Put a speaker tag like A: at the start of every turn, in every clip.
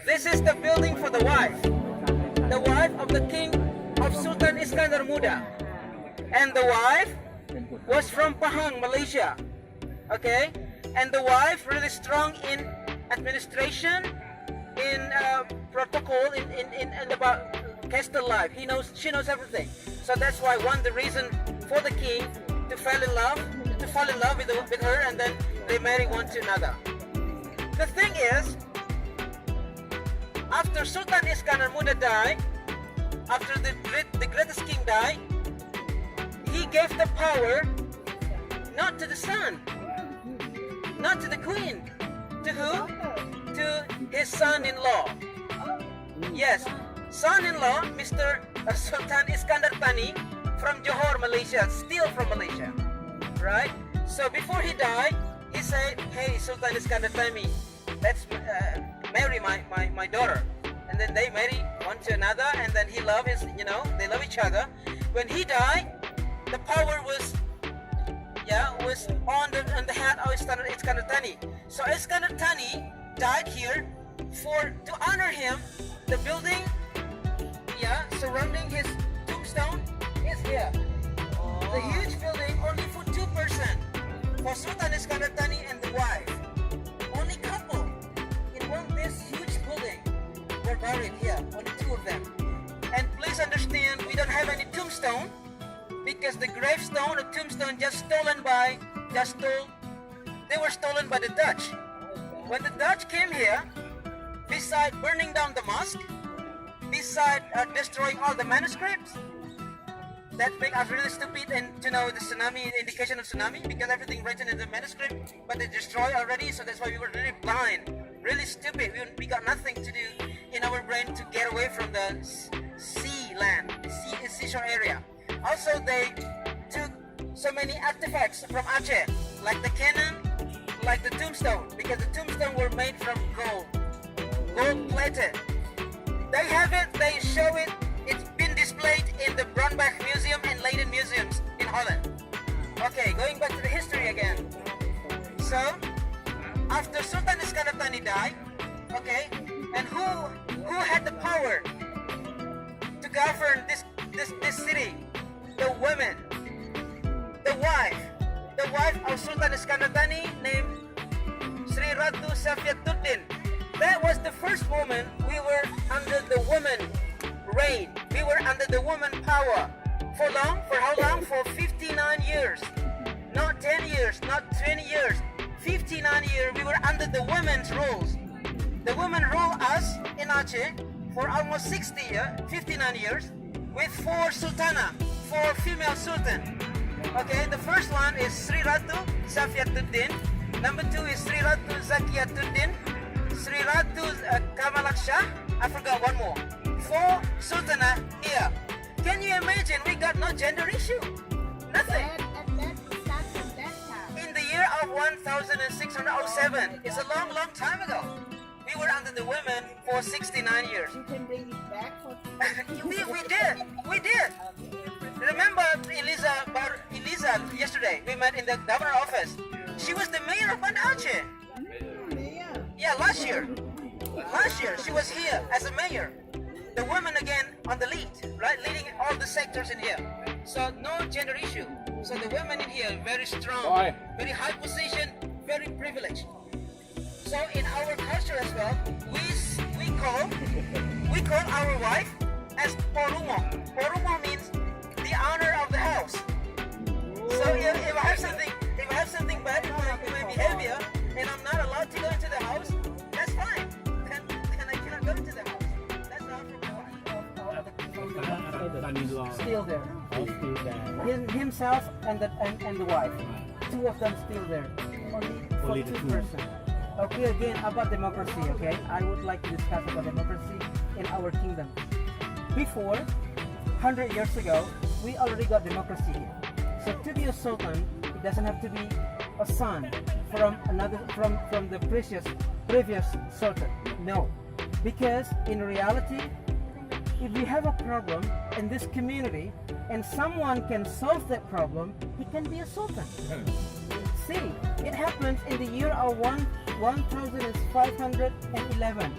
A: This is the building for the wife of the king of Sultan Iskandar Muda. And the wife was from Pahang, Malaysia. Okay? And the wife really strong in administration, in protocol, in about castle life. She knows everything. So that's why the reason for the king to fall in love with her, and then they marry one to another. The thing is, after Sultan Iskandar Muda died, after the greatest king died, he gave the power not to the son, not to the queen. To who? To his son-in-law. Yes, son-in-law, Mr. Sultan Iskandar Thani from Johor, Malaysia, still from Malaysia, right? So before he died, he said, "Hey, Sultan Iskandar Thani, let's marry my daughter." And then they marry one to another, and then they love each other. When he died, the power was on the head of Iskandar Thani. So Iskandar Thani died here to honor him. The building, surrounding his tombstone is here. The huge building only for 2 person, for Sultan Iskandar Thani and the wife. Only couple in this huge building were buried here. Only 2 of them. And please understand, we don't have any tombstone, because the gravestone or tombstone they were stolen by the Dutch. When the Dutch came here, beside burning down the mosque, beside destroying all the manuscripts, that make us really stupid and to know the tsunami, the indication of tsunami, because everything written in the manuscript, but they destroy already, so that's why we were really blind, really stupid. We got nothing to do in our brain to get away from the seashore area. Also, they took so many artifacts from Aceh, like the cannon, like the tombstone, because the tombstone were made from gold plated. They have it, they show it, it's been displayed in the Brandbach Museum and Leiden Museums in Holland. Okay, going back to the history again. So, after Sultan Iskandar Thani died, okay, and who had the power to govern this city? The women, the wife of Sultan Iskandar Thani, named Sri Ratu Safiatuddin. That was the first moment we were under the woman reign. We were under the woman power. For long? For how long? For 59 years. Not 10 years, not 20 years. 59 years we were under the women's rules. The women ruled us in Aceh for almost 59 years, with 4 sultana, 4 female sultan. Okay, the first one is Sri Ratu Safiatuddin. Number 2 is Sri Ratu Zakiyatuddin. Sri Ratu Kamalaksha. I forgot one more. 4 sultana here. Can you imagine? We got no gender issue. Nothing. In the year of 1607. It's a long, long time ago. We were under the women for 69 years.
B: You can bring it back for
A: we did. Remember Eliza yesterday? We met in the governor office. She was the mayor of Banda Aceh. Yeah, last year she was here as a mayor. The woman again on the lead, right? Leading all the sectors in here. So no gender issue. So the women in here very strong, very high position, very privileged. So in our culture as well, we call our wife as Porumo. Porumo means the honor of the house. So if I have something bad in my behavior and I'm not allowed to go into the house, that's fine. Then I cannot go into the house. That's not for my wife. Still there. Himself and the wife. 2 of them still there. Only 2 persons. Okay, again about democracy. Okay, I would like to discuss about democracy in our kingdom. Before 100 years ago, we already got democracy here. So to be a sultan, it doesn't have to be a son from the previous sultan. No, because in reality, if we have a problem in this community and someone can solve that problem, he can be a sultan. See, it happened in the year of 1511.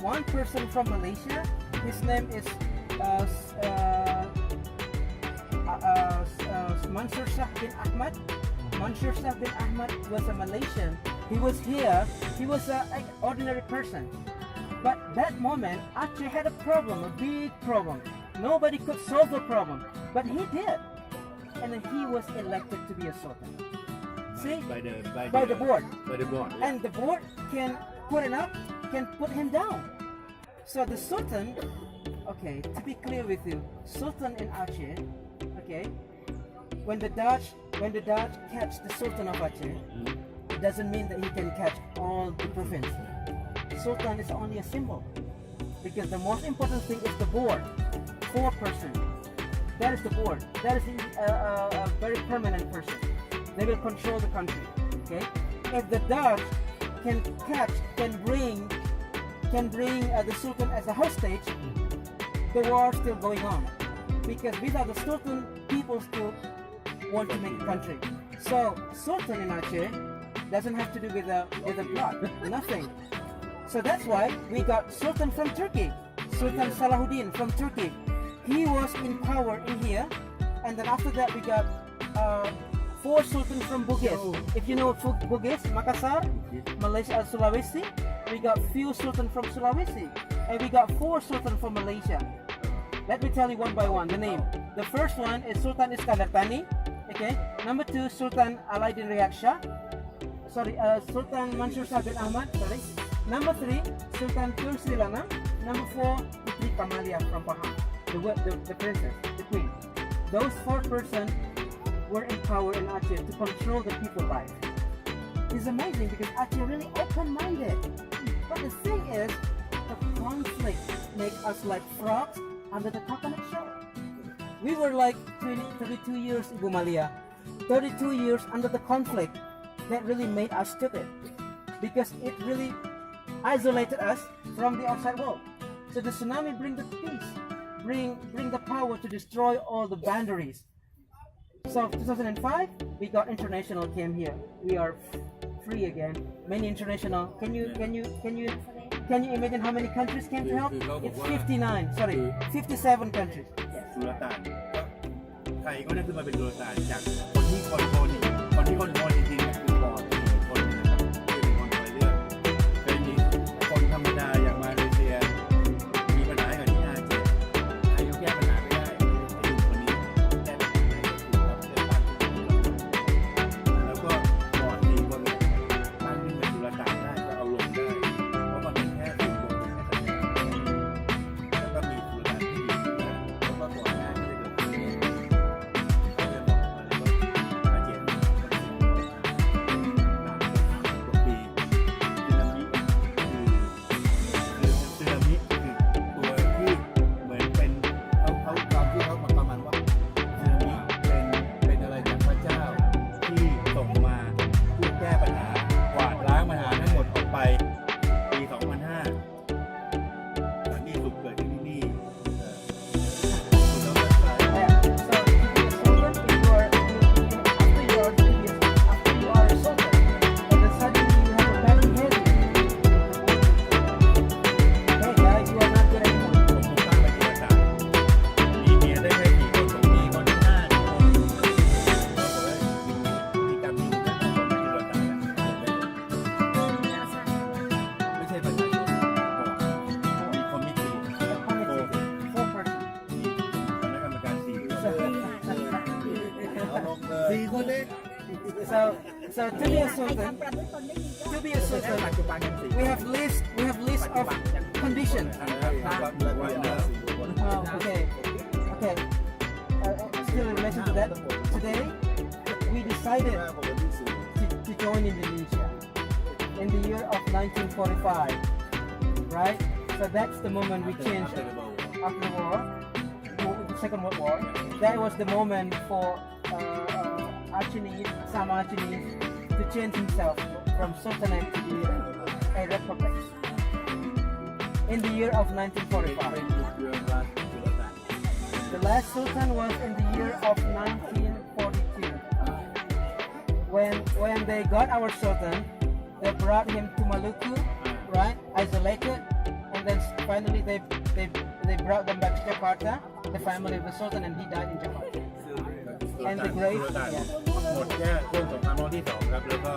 A: One person from Malaysia, his name is Mansur Shah bin Ahmad. Mansur Shah bin Ahmad was a Malaysian. He was here. He was an ordinary person. But that moment, Aceh had a problem, a big problem. Nobody could solve the problem, but he did, and then he was elected to be a sultan. See, by the board. Yeah. And the board can put him up, can put him down. So the sultan, okay, to be clear with you, sultan in Aceh, okay, when the Dutch catch the sultan of Aceh, it doesn't mean that he can catch all the province. Sultan is only a symbol, because the most important thing is the board. 4 persons. That is the board. That is a very permanent person. They will control the country. Okay. If the Dutch can bring the Sultan as a hostage, the war is still going on. Because without the Sultan, people still want to make the country. So Sultan in Aceh doesn't have to do with the blood. Nothing. So that's why we got Sultan from Turkey. Sultan Salahuddin from Turkey. He was in power in here, and then after that we got 4 sultans from Bugis. If you know Bugis, Makassar, Malaysia, Sulawesi, we got few sultans from Sulawesi, and we got 4 sultans from Malaysia. Let me tell you one by one the name. The first one is Sultan Iskandar Thani. Okay. Number 2, Sultan Alaidin Riyad Shah. Sultan Mansur Shah bin Ahmad. Sorry. Number 3, Sultan Tun Sri Lanang. Number 4, Putri Kamalia from Pahang. The princess, the queen. Those 4 persons were in power in Aceh to control the people's life. It's amazing because Aceh really open-minded. But the thing is, the conflict makes us like frogs under the coconut shell. We were like 32 years, Ibu Malia. 32 years under the conflict. That really made us stupid. Because it really isolated us from the outside world. So the tsunami bring the peace. Bring the power to destroy all the boundaries. So 2005, we got international came here. We are free again. Many international. Can you imagine how many countries came to help? It's 59. Sorry, 57 countries. Yes.
B: สุลต่านใครก็ได้ขึ้นมาเป็นสุลต่านจากคนที่คอนโทรลจริงๆเนี่ยคือคนนะครับที่เป็นคนคอยเลือกเคยมีคนธรรมดาอย่างมาเลเซียมีปัญหากับที่อาเจใครก็แก้ปัญหาไม่ได้ไอ้คนนี้แก้ปัญหาได้คือกับเลือกตั้งแล้วก็บอร์ด4 คนเนี่ยตั้งขึ้นเป็นสุลต่านได้ก็เอาลงได้เพราะมันเป็นแค่4 คนแล้วก็มีสุลต่านที่ดีแล้วก็ก่อนหน้าที่จะเกิดขึ้นเนี่ยเขาจะบอกมาเลยว่าอาเจมีคนที่กว่าปีสึนามิคือตัวที่เหมือนเป็นเขาตามที่เขาประมาณว่าสึนามิเป็นอะไรจากพระเจ้าที่ส่งมาเพื่อแก้ปัญหากวาดล้างปัญหาทั้งหมดออกไปปี 2005 สถานที่สุดเกิดขึ้นที่นี่คุณต้องเข้าใจ มีเมียได้แค่กี่คนผมมีคนที่5 คนมีกรรมมีเงินต้องคนที่เราตายไม่ใช่ประชาชนมีคอมมิตี้มีคณะกรรมการ4 คน4 คนเอง
A: So to be a sultan, we have list of conditions. Okay. Still in relation to that, today we decided to join Indonesia in the year of 1945, right? So that's the moment we changed after the war, the Second World War. That was the moment for Sam Achenese to change himself from sultanate to be a republic in the year of 1945. The last sultan was in the year of 1942. When they got our sultan, they brought him to Maluku, right? Isolated, and then finally they brought them back to Jakarta, the family of the Sultan, and he died in Jakarta. And the grave,
B: สุลต่าน
A: yeah.
B: หมดแค่ช่วงสงครามโลกที่ 2ครับแล้วก็